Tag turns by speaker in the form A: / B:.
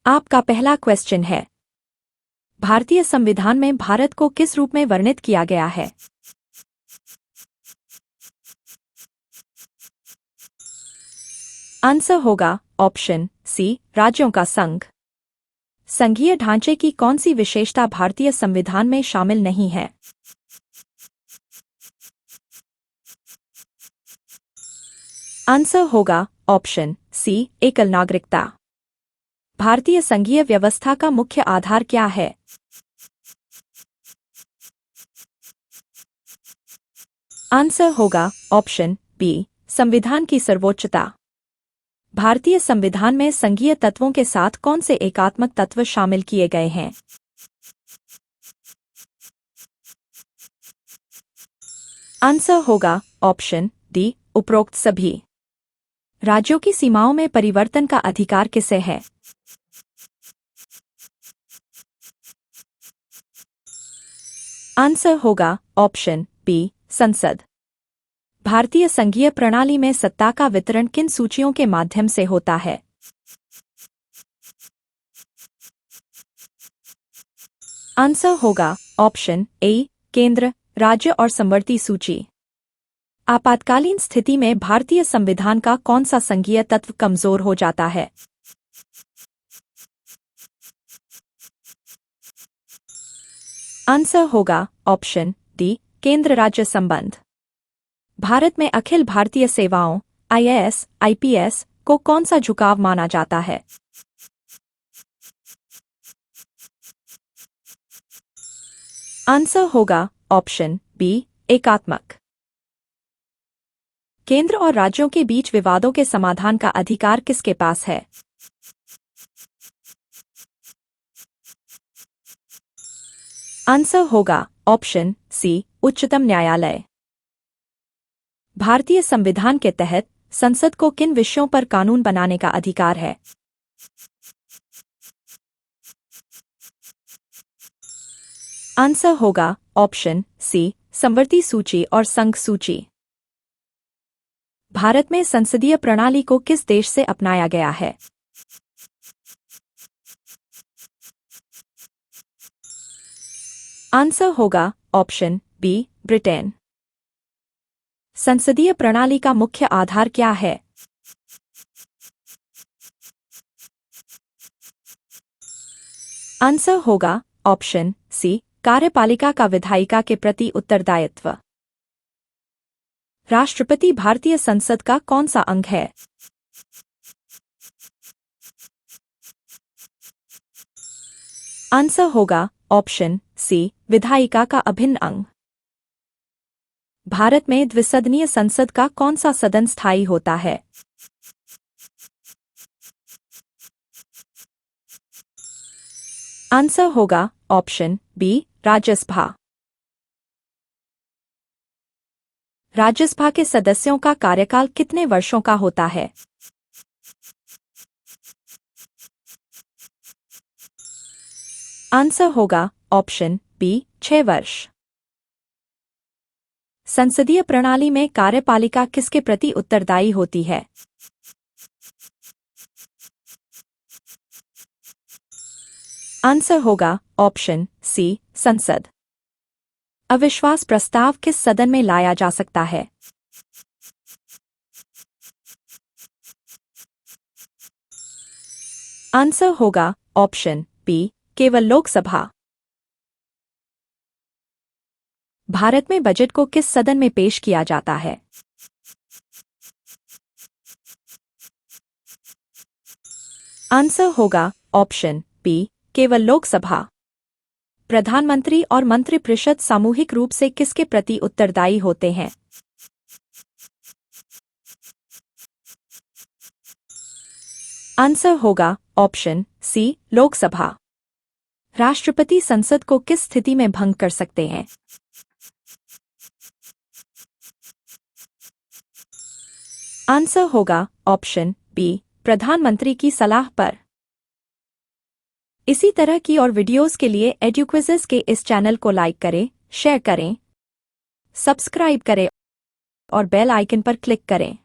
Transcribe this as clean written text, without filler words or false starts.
A: आपका पहला क्वेश्चन है, भारतीय संविधान में भारत को किस रूप में वर्णित किया गया है? आंसर होगा ऑप्शन सी, राज्यों का संघ। संघीय ढांचे की कौन सी विशेषता भारतीय संविधान में शामिल नहीं है? आंसर होगा ऑप्शन सी, एकल नागरिकता। भारतीय संघीय व्यवस्था का मुख्य आधार क्या है? आंसर होगा ऑप्शन बी, संविधान की सर्वोच्चता। भारतीय संविधान में संघीय तत्वों के साथ कौन से एकात्मक तत्व शामिल किए गए हैं? आंसर होगा ऑप्शन डी, उपरोक्त सभी। राज्यों की सीमाओं में परिवर्तन का अधिकार किसे है? आंसर होगा ऑप्शन बी, संसद। भारतीय संघीय प्रणाली में सत्ता का वितरण किन सूचियों के माध्यम से होता है? आंसर होगा ऑप्शन ए, केंद्र, राज्य और समवर्ती सूची। आपातकालीन स्थिति में भारतीय संविधान का कौन सा संघीय तत्व कमजोर हो जाता है? आंसर होगा ऑप्शन डी, केंद्र राज्य संबंध। भारत में अखिल भारतीय सेवाओं आईएएस, आईपीएस को कौन सा झुकाव माना जाता है? आंसर होगा ऑप्शन बी, एकात्मक। केंद्र और राज्यों के बीच विवादों के समाधान का अधिकार किसके पास है? आंसर होगा ऑप्शन सी, उच्चतम न्यायालय। भारतीय संविधान के तहत संसद को किन विषयों पर कानून बनाने का अधिकार है? आंसर होगा ऑप्शन सी, समवर्ती सूची और संघ सूची। भारत में संसदीय प्रणाली को किस देश से अपनाया गया है? आंसर होगा ऑप्शन बी, ब्रिटेन। संसदीय प्रणाली का मुख्य आधार क्या है? आंसर होगा ऑप्शन सी, कार्यपालिका का विधायिका के प्रति उत्तरदायित्व। राष्ट्रपति भारतीय संसद का कौन सा अंग है? आंसर होगा ऑप्शन सी, विधायिका का अभिन्न अंग। भारत में द्विसदनीय संसद का कौन सा सदन स्थायी होता है? आंसर होगा ऑप्शन बी, राज्यसभा। राज्यसभा के सदस्यों का कार्यकाल कितने वर्षों का होता है? आंसर होगा ऑप्शन बी, 6 वर्ष। संसदीय प्रणाली में कार्यपालिका किसके प्रति उत्तरदायी होती है? आंसर होगा ऑप्शन सी, संसद। अविश्वास प्रस्ताव किस सदन में लाया जा सकता है? आंसर होगा ऑप्शन बी, केवल लोकसभा। भारत में बजट को किस सदन में पेश किया जाता है? आंसर होगा ऑप्शन बी, केवल लोकसभा। प्रधानमंत्री और मंत्रिपरिषद सामूहिक रूप से किसके प्रति उत्तरदायी होते हैं? आंसर होगा ऑप्शन सी, लोकसभा। राष्ट्रपति संसद को किस स्थिति में भंग कर सकते हैं? आंसर होगा ऑप्शन बी, प्रधानमंत्री की सलाह पर। इसी तरह की और वीडियोस के लिए एडुक्विज़िज़ के इस चैनल को लाइक करें, शेयर करें, सब्सक्राइब करें और बेल आइकन पर क्लिक करें।